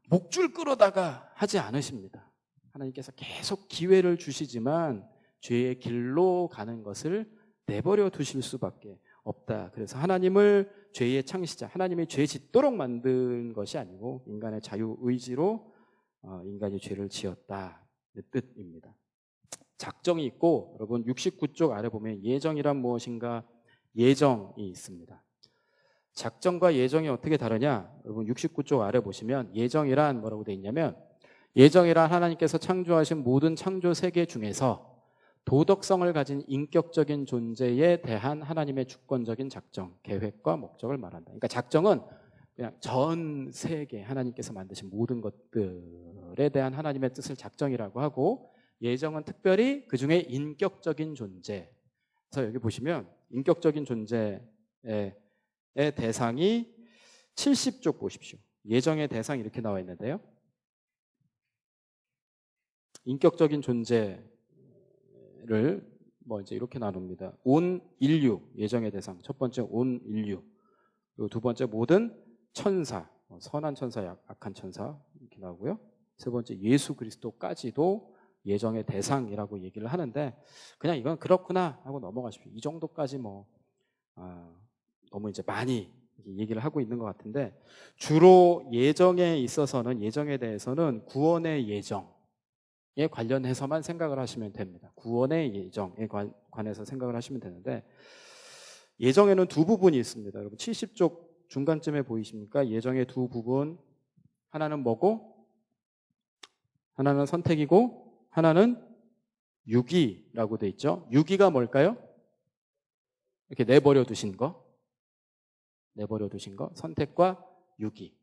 목줄 끌어다가 하지 않으십니다. 하나님께서 계속 기회를 주시지만 죄의 길로 가는 것을 내버려 두실 수밖에 없다. 그래서 하나님을 죄의 창시자, 하나님이 죄 짓도록 만든 것이 아니고 인간의 자유의지로 인간이 죄를 지었다는 뜻입니다. 작정이 있고, 여러분 69쪽 아래 보면 예정이란 무엇인가, 예정이 있습니다. 작정과 예정이 어떻게 다르냐? 여러분 69쪽 아래 보시면 예정이란 뭐라고 되어 있냐면, 예정이란 하나님께서 창조하신 모든 창조 세계 중에서 도덕성을 가진 인격적인 존재에 대한 하나님의 주권적인 작정, 계획과 목적을 말한다. 그러니까 작정은 그냥 전 세계 하나님께서 만드신 모든 것들에 대한 하나님의 뜻을 작정이라고 하고, 예정은 특별히 그 중에 인격적인 존재. 그래서 여기 보시면 인격적인 존재의 대상이 70쪽 보십시오. 예정의 대상이 이렇게 나와 있는데요. 인격적인 존재를 뭐 이제 이렇게 나눕니다. 온 인류, 예정의 대상. 첫 번째 온 인류. 그리고 두 번째 모든 천사, 선한 천사, 악한 천사 이렇게 나오고요. 세 번째 예수 그리스도까지도 예정의 대상이라고 얘기를 하는데, 그냥 이건 그렇구나 하고 넘어가십시오. 이 정도까지 너무 이제 많이 얘기를 하고 있는 것 같은데, 주로 예정에 있어서는, 예정에 대해서는 구원의 예정에 관련해서만 생각을 하시면 됩니다. 구원의 예정에 관해서 생각을 하시면 되는데, 예정에는 두 부분이 있습니다. 여러분 70쪽 중간쯤에 보이십니까? 예정의 두 부분. 하나는 뭐고? 하나는 선택이고 하나는 유기라고 돼 있죠. 유기가 뭘까요? 이렇게 내버려 두신 거. 내버려 두신 거. 선택과 유기.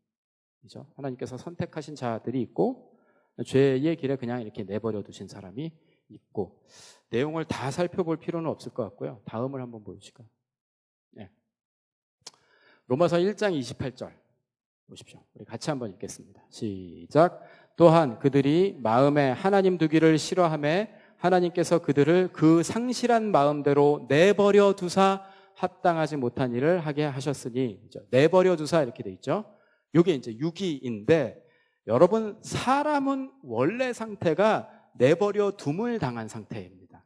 그죠? 하나님께서 선택하신 자들이 있고, 죄의 길에 그냥 이렇게 내버려 두신 사람이 있고. 내용을 다 살펴볼 필요는 없을 것 같고요. 다음을 한번 보여주실까요? 네. 로마서 1장 28절 보십시오. 우리 같이 한번 읽겠습니다. 시작. 또한 그들이 마음에 하나님 두기를 싫어하매 하나님께서 그들을 그 상실한 마음대로 내버려 두사 합당하지 못한 일을 하게 하셨으니, 내버려 두사 이렇게 돼 있죠. 이게 이제 유기인데, 여러분 사람은 원래 상태가 내버려 둠을 당한 상태입니다.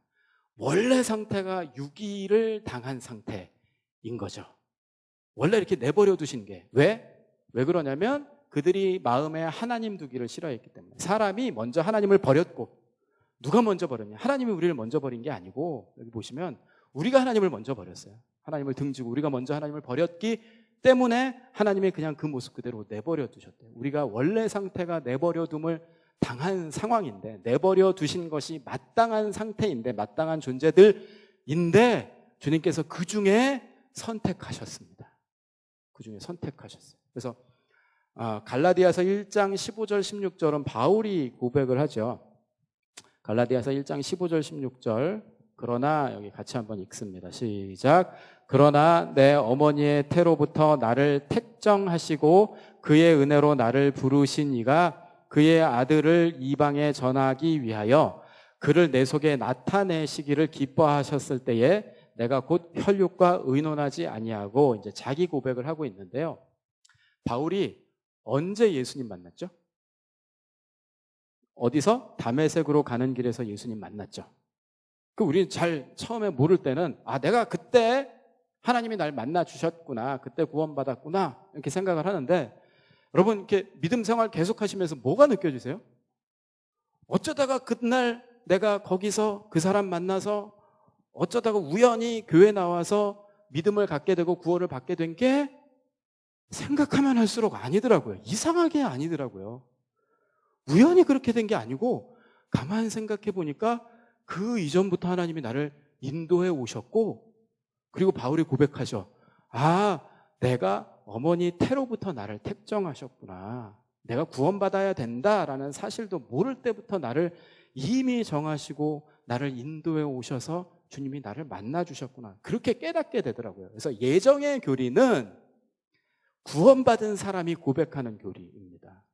원래 상태가 유기를 당한 상태인 거죠. 원래 이렇게 내버려 두신 게. 왜 그러냐면 그들이 마음에 하나님 두기를 싫어했기 때문에. 사람이 먼저 하나님을 버렸고, 누가 먼저 버렸냐? 하나님이 우리를 먼저 버린 게 아니고, 여기 보시면 우리가 하나님을 먼저 버렸어요. 하나님을 등지고 우리가 먼저 하나님을 버렸기 때문에 하나님이 그냥 그 모습 그대로 내버려 두셨대요. 우리가 원래 상태가 내버려 둠을 당한 상황인데, 내버려 두신 것이 마땅한 상태인데, 마땅한 존재들인데, 주님께서 그 중에 선택하셨습니다. 그 중에 선택하셨어요. 그래서 갈라디아서 1장 15절 16절은 바울이 고백을 하죠. 갈라디아서 1장 15절 16절. 그러나, 여기 같이 한번 읽습니다. 시작. 그러나 내 어머니의 태로부터 나를 택정하시고 그의 은혜로 나를 부르신 이가 그의 아들을 이방에 전하기 위하여 그를 내 속에 나타내시기를 기뻐하셨을 때에 내가 곧 혈육과 의논하지 아니하고, 이제 자기 고백을 하고 있는데요. 바울이 언제 예수님 만났죠? 어디서? 다메섹으로 가는 길에서 예수님 만났죠. 우리는 잘 처음에 모를 때는, 내가 그때 하나님이 날 만나 주셨구나, 그때 구원받았구나, 이렇게 생각을 하는데, 여러분 이렇게 믿음 생활 계속 하시면서 뭐가 느껴지세요? 어쩌다가 그날 내가 거기서 그 사람 만나서 어쩌다가 우연히 교회 나와서 믿음을 갖게 되고 구원을 받게 된 게 생각하면 할수록 아니더라고요. 이상하게 아니더라고요. 우연히 그렇게 된 게 아니고, 가만 생각해 보니까 그 이전부터 하나님이 나를 인도해 오셨고, 그리고 바울이 고백하죠. 내가 어머니 태로부터 나를 택정하셨구나. 내가 구원받아야 된다라는 사실도 모를 때부터 나를 이미 정하시고 나를 인도해 오셔서 주님이 나를 만나 주셨구나. 그렇게 깨닫게 되더라고요. 그래서 예정의 교리는 구원받은 사람이 고백하는 교리입니다.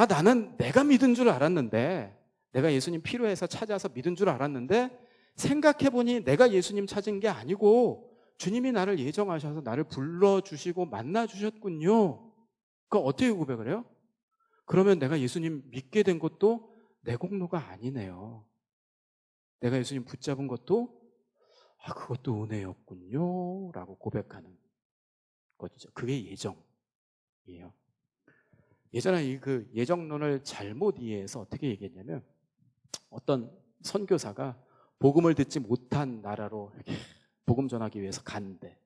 나는 내가 믿은 줄 알았는데, 내가 예수님 필요해서 찾아서 믿은 줄 알았는데, 생각해보니 내가 예수님 찾은 게 아니고 주님이 나를 예정하셔서 나를 불러주시고 만나주셨군요. 그러니까 어떻게 고백을 해요? 그러면 내가 예수님 믿게 된 것도 내 공로가 아니네요. 내가 예수님 붙잡은 것도 아, 그것도 은혜였군요 라고 고백하는 거죠. 그게 예정이에요. 예전에 그 예정론을 잘못 이해해서 어떻게 얘기했냐면, 어떤 선교사가 복음을 듣지 못한 나라로 이렇게 복음 전하기 위해서 갔는데,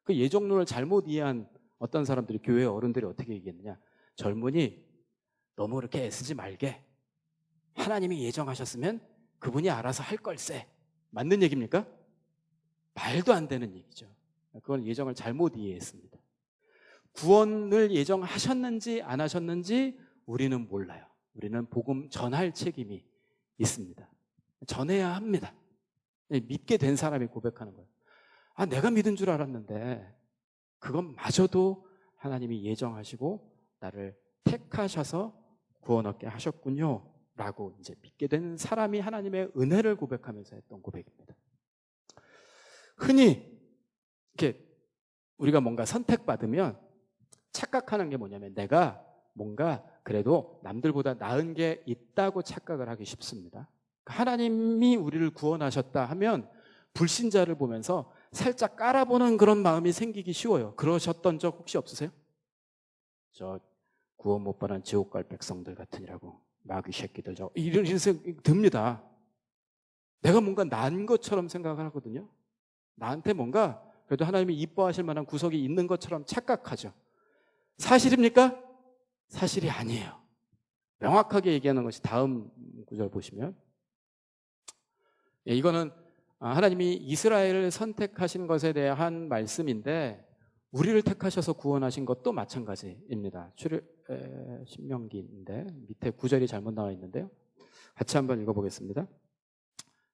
그 예정론을 잘못 이해한 어떤 사람들이, 교회 어른들이 어떻게 얘기했느냐, 젊은이 너무 그렇게 애쓰지 말게, 하나님이 예정하셨으면 그분이 알아서 할 걸세. 맞는 얘기입니까? 말도 안 되는 얘기죠. 그건 예정을 잘못 이해했습니다. 구원을 예정하셨는지 안 하셨는지 우리는 몰라요. 우리는 복음 전할 책임이 있습니다. 전해야 합니다. 믿게 된 사람이 고백하는 거예요. 아, 내가 믿은 줄 알았는데 그건 마저도 하나님이 예정하시고 나를 택하셔서 구원 얻게 하셨군요 라고 이제 믿게 된 사람이 하나님의 은혜를 고백하면서 했던 고백입니다. 흔히 이렇게 우리가 뭔가 선택받으면 착각하는 게 뭐냐면, 내가 뭔가 그래도 남들보다 나은 게 있다고 착각을 하기 쉽습니다. 하나님이 우리를 구원하셨다 하면 불신자를 보면서 살짝 깔아보는 그런 마음이 생기기 쉬워요. 그러셨던 적 혹시 없으세요? 저 구원 못 받은 지옥 갈 백성들 같으니라고, 마귀 새끼들, 저 이런 생각이 듭니다. 내가 뭔가 난 것처럼 생각을 하거든요. 나한테 뭔가 그래도 하나님이 이뻐하실 만한 구석이 있는 것처럼 착각하죠. 사실입니까? 사실이 아니에요. 명확하게 얘기하는 것이 다음 구절 보시면, 이거는 하나님이 이스라엘을 선택하신 것에 대한 말씀인데, 우리를 택하셔서 구원하신 것도 마찬가지입니다. 신명기인데 밑에 구절이 잘못 나와 있는데요. 같이 한번 읽어보겠습니다.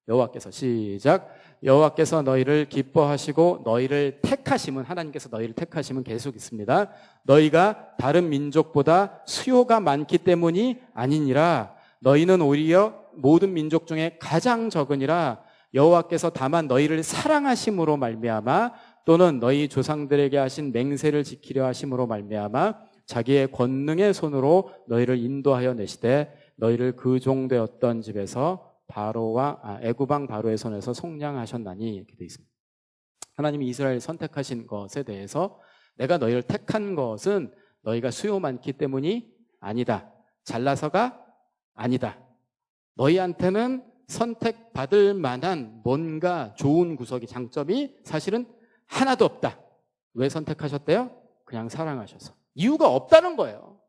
여호와께서, 시작. 여호와께서 너희를 기뻐하시고 너희를 택하심은, 하나님께서 너희를 택하심은 계속 있습니다. 너희가 다른 민족보다 수요가 많기 때문이 아니니라. 너희는 오히려 모든 민족 중에 가장 적으니라. 여호와께서 다만 너희를 사랑하심으로 말미암아, 또는 너희 조상들에게 하신 맹세를 지키려 하심으로 말미암아 자기의 권능의 손으로 너희를 인도하여 내시되, 너희를 그 종되었던 집에서 애굽 왕 바로의 손에서 속량하셨나니, 이렇게 되어 있습니다. 하나님이 이스라엘 선택하신 것에 대해서, 내가 너희를 택한 것은 너희가 수요 많기 때문이 아니다, 잘나서가 아니다, 너희한테는 선택받을 만한 뭔가 좋은 구석이, 장점이 사실은 하나도 없다. 왜 선택하셨대요? 그냥 사랑하셔서. 이유가 없다는 거예요.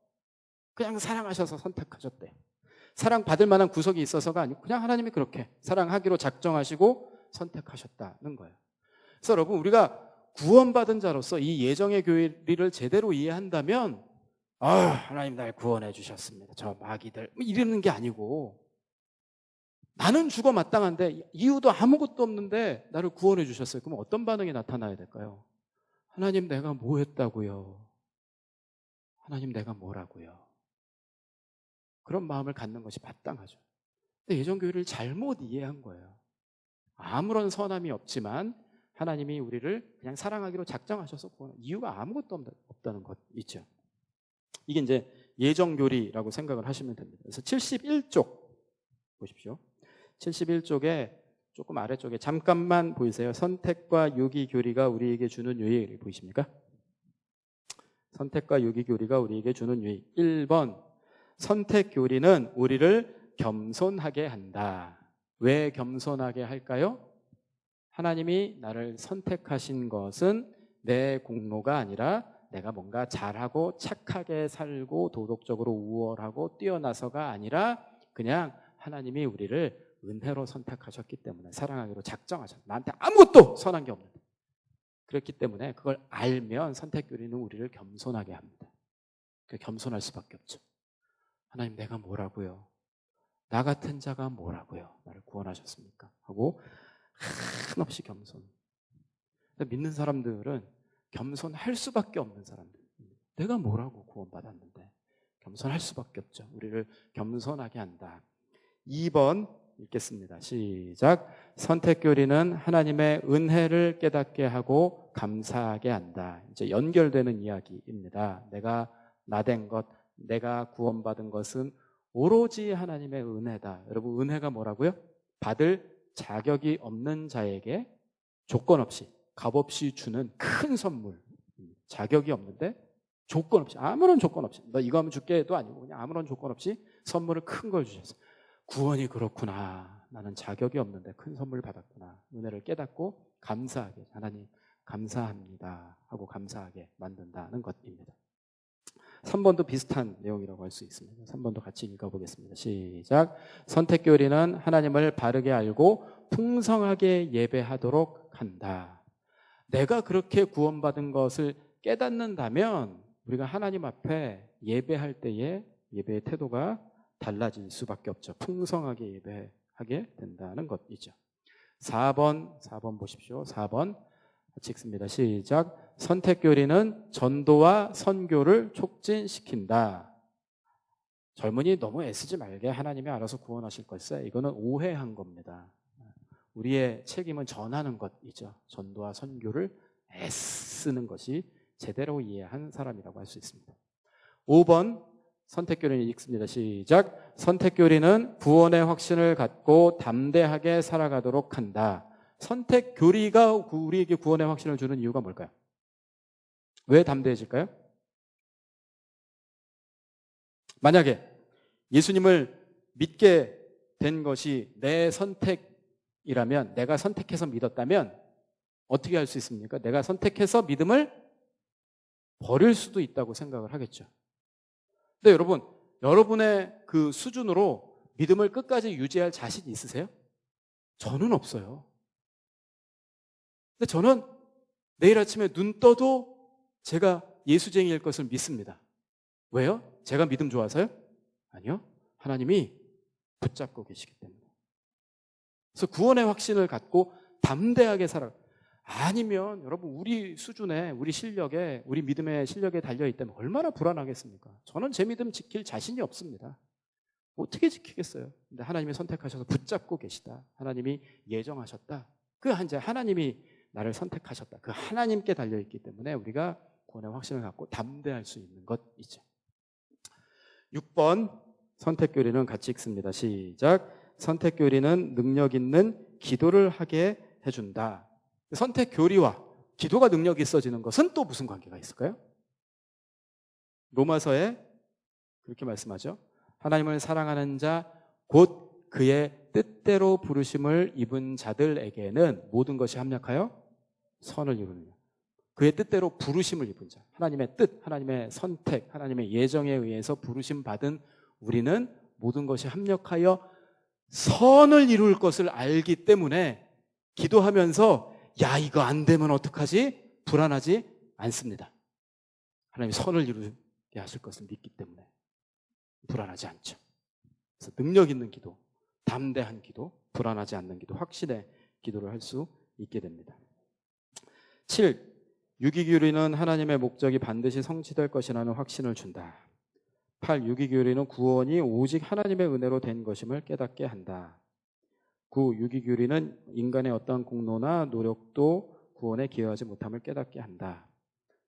그냥 사랑하셔서 선택하셨대요. 사랑받을 만한 구석이 있어서가 아니고 그냥 하나님이 그렇게 사랑하기로 작정하시고 선택하셨다는 거예요. 그래서 여러분, 우리가 구원받은 자로서 이 예정의 교리를 제대로 이해한다면, 하나님 날 구원해 주셨습니다, 저 마귀들, 이러는 게 아니고, 나는 죽어 마땅한데, 이유도 아무것도 없는데 나를 구원해 주셨어요. 그럼 어떤 반응이 나타나야 될까요? 하나님, 내가 뭐 했다고요? 하나님, 내가 뭐라고요? 그런 마음을 갖는 것이 마땅하죠. 근데 예정교회를 잘못 이해한 거예요. 아무런 선함이 없지만 하나님이 우리를 그냥 사랑하기로 작정하셔서 구원한 이유가 아무것도 없다는 것 있죠. 이게 이제 예정교리라고 생각을 하시면 됩니다. 그래서 71쪽 보십시오. 71쪽에 조금 아래쪽에 잠깐만 보이세요. 선택과 유기교리가 우리에게 주는 유익 보이십니까? 선택과 유기교리가 우리에게 주는 유익. 1번, 선택교리는 우리를 겸손하게 한다. 왜 겸손하게 할까요? 하나님이 나를 선택하신 것은 내 공로가 아니라 내가 뭔가 잘하고 착하게 살고 도덕적으로 우월하고 뛰어나서가 아니라 그냥 하나님이 우리를 은혜로 선택하셨기 때문에, 사랑하기로 작정하셨다. 나한테 아무것도 선한 게 없는데. 그렇기 때문에 그걸 알면 선택교리는 우리를 겸손하게 합니다. 겸손할 수밖에 없죠. 하나님, 내가 뭐라고요? 나 같은 자가 뭐라고요? 나를 구원하셨습니까? 하고 한없이 겸손. 믿는 사람들은 겸손할 수밖에 없는 사람들. 내가 뭐라고 구원받았는데 겸손할 수밖에 없죠. 우리를 겸손하게 한다. 2번 읽겠습니다. 시작. 선택교리는 하나님의 은혜를 깨닫게 하고 감사하게 한다. 이제 연결되는 이야기입니다. 내가 나된 것, 내가 구원받은 것은 오로지 하나님의 은혜다. 여러분, 은혜가 뭐라고요? 받을 자격이 없는 자에게 조건 없이, 값없이 주는 큰 선물. 자격이 없는데 조건 없이, 아무런 조건 없이, 너 이거 하면 줄게도 아니고 그냥 아무런 조건 없이 선물을 큰 걸 주셨어요. 구원이 그렇구나. 나는 자격이 없는데 큰 선물 받았구나. 은혜를 깨닫고 감사하게, 하나님 감사합니다 하고 감사하게 만든다는 것입니다. 3번도 비슷한 내용이라고 할 수 있습니다. 3번도 같이 읽어보겠습니다. 시작. 선택교리는 하나님을 바르게 알고 풍성하게 예배하도록 한다. 내가 그렇게 구원받은 것을 깨닫는다면 우리가 하나님 앞에 예배할 때에 예배의 태도가 달라질 수밖에 없죠. 풍성하게 예배하게 된다는 것이죠. 4번 보십시오. 4번 같이 읽습니다. 시작. 선택교리는 전도와 선교를 촉진시킨다. 젊은이 너무 애쓰지 말게, 하나님이 알아서 구원하실 것이다. 이거는 오해한 겁니다. 우리의 책임은 전하는 것이죠. 전도와 선교를 애쓰는 것이 제대로 이해한 사람이라고 할 수 있습니다. 5번 선택교리는 읽습니다. 시작. 선택교리는 구원의 확신을 갖고 담대하게 살아가도록 한다. 선택교리가 우리에게 구원의 확신을 주는 이유가 뭘까요? 왜 담대해질까요? 만약에 예수님을 믿게 된 것이 내 선택이라면, 내가 선택해서 믿었다면 어떻게 할 수 있습니까? 내가 선택해서 믿음을 버릴 수도 있다고 생각을 하겠죠. 근데 여러분, 여러분의 그 수준으로 믿음을 끝까지 유지할 자신이 있으세요? 저는 없어요. 근데 저는 내일 아침에 눈 떠도 제가 예수쟁이일 것을 믿습니다. 왜요? 제가 믿음 좋아서요? 아니요. 하나님이 붙잡고 계시기 때문에. 그래서 구원의 확신을 갖고 담대하게 살아. 아니면 여러분, 우리 수준에, 우리 실력에, 우리 믿음의 실력에 달려있다면 얼마나 불안하겠습니까? 저는 제 믿음 지킬 자신이 없습니다. 어떻게 지키겠어요? 근데 하나님이 선택하셔서 붙잡고 계시다. 하나님이 예정하셨다. 그 이제 하나님이 나를 선택하셨다. 그 하나님께 달려있기 때문에 우리가 구원의 확신을 갖고 담대할 수 있는 것이죠. 6번 선택교리는 같이 읽습니다. 시작. 선택교리는 능력 있는 기도를 하게 해준다. 선택교리와 기도가 능력이 있어지는 것은 또 무슨 관계가 있을까요? 로마서에 그렇게 말씀하죠. 하나님을 사랑하는 자 곧 그의 뜻대로 부르심을 입은 자들에게는 모든 것이 합력하여 선을 이루느냐. 그의 뜻대로 부르심을 입은 자, 하나님의 뜻, 하나님의 선택, 하나님의 예정에 의해서 부르심 받은 우리는 모든 것이 합력하여 선을 이룰 것을 알기 때문에 기도하면서 야, 이거 안 되면 어떡하지? 불안하지 않습니다. 하나님이 선을 이루게 하실 것을 믿기 때문에 불안하지 않죠. 그래서 능력 있는 기도, 담대한 기도, 불안하지 않는 기도, 확신의 기도를 할 수 있게 됩니다. 7. 유기교리는 하나님의 목적이 반드시 성취될 것이라는 확신을 준다. 8. 유기교리는 구원이 오직 하나님의 은혜로 된 것임을 깨닫게 한다. 9. 유기교리는 인간의 어떤 공로나 노력도 구원에 기여하지 못함을 깨닫게 한다.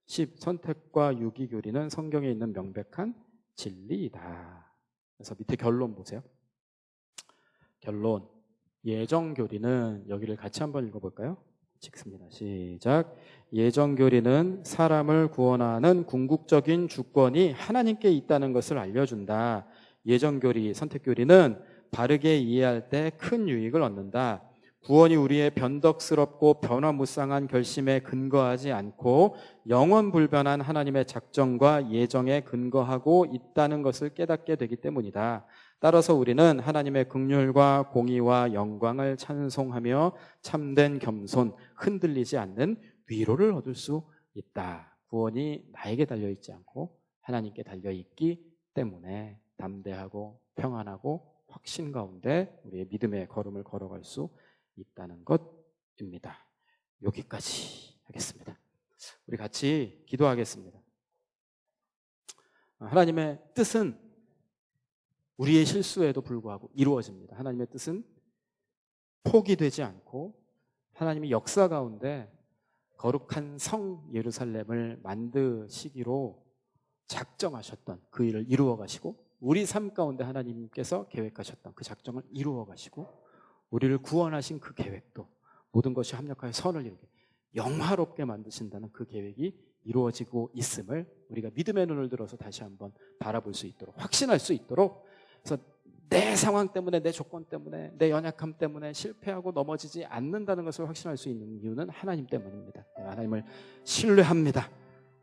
10. 선택과 유기교리는 성경에 있는 명백한 진리이다. 그래서 밑에 결론 보세요. 결론. 예정교리는, 여기를 같이 한번 읽어볼까요? 읽습니다. 시작. 예정교리는 사람을 구원하는 궁극적인 주권이 하나님께 있다는 것을 알려준다. 예정교리, 선택교리는 바르게 이해할 때 큰 유익을 얻는다. 구원이 우리의 변덕스럽고 변화무쌍한 결심에 근거하지 않고 영원불변한 하나님의 작정과 예정에 근거하고 있다는 것을 깨닫게 되기 때문이다. 따라서 우리는 하나님의 긍휼과 공의와 영광을 찬송하며 참된 겸손, 흔들리지 않는 위로를 얻을 수 있다. 구원이 나에게 달려있지 않고 하나님께 달려있기 때문에 담대하고 평안하고 확신 가운데 우리의 믿음의 걸음을 걸어갈 수 있다는 것입니다. 여기까지 하겠습니다. 우리 같이 기도하겠습니다. 하나님의 뜻은 우리의 실수에도 불구하고 이루어집니다. 하나님의 뜻은 포기되지 않고 하나님이 역사 가운데 거룩한 성 예루살렘을 만드시기로 작정하셨던 그 일을 이루어 가시고, 우리 삶 가운데 하나님께서 계획하셨던 그 작정을 이루어 가시고, 우리를 구원하신 그 계획도 모든 것이 합력하여 선을 이루게 영화롭게 만드신다는 그 계획이 이루어지고 있음을 우리가 믿음의 눈을 들어서 다시 한번 바라볼 수 있도록, 확신할 수 있도록, 그래서 내 상황 때문에, 내 조건 때문에, 내 연약함 때문에 실패하고 넘어지지 않는다는 것을 확신할 수 있는 이유는 하나님 때문입니다. 하나님을 신뢰합니다.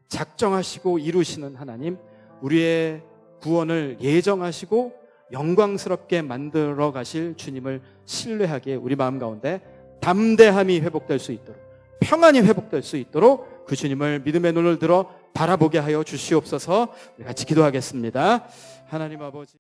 작정하시고 이루시는 하나님, 우리의 구원을 예정하시고 영광스럽게 만들어 가실 주님을 신뢰하기에 우리 마음 가운데 담대함이 회복될 수 있도록, 평안이 회복될 수 있도록 그 주님을 믿음의 눈을 들어 바라보게 하여 주시옵소서. 우리 같이 기도하겠습니다. 하나님 아버지,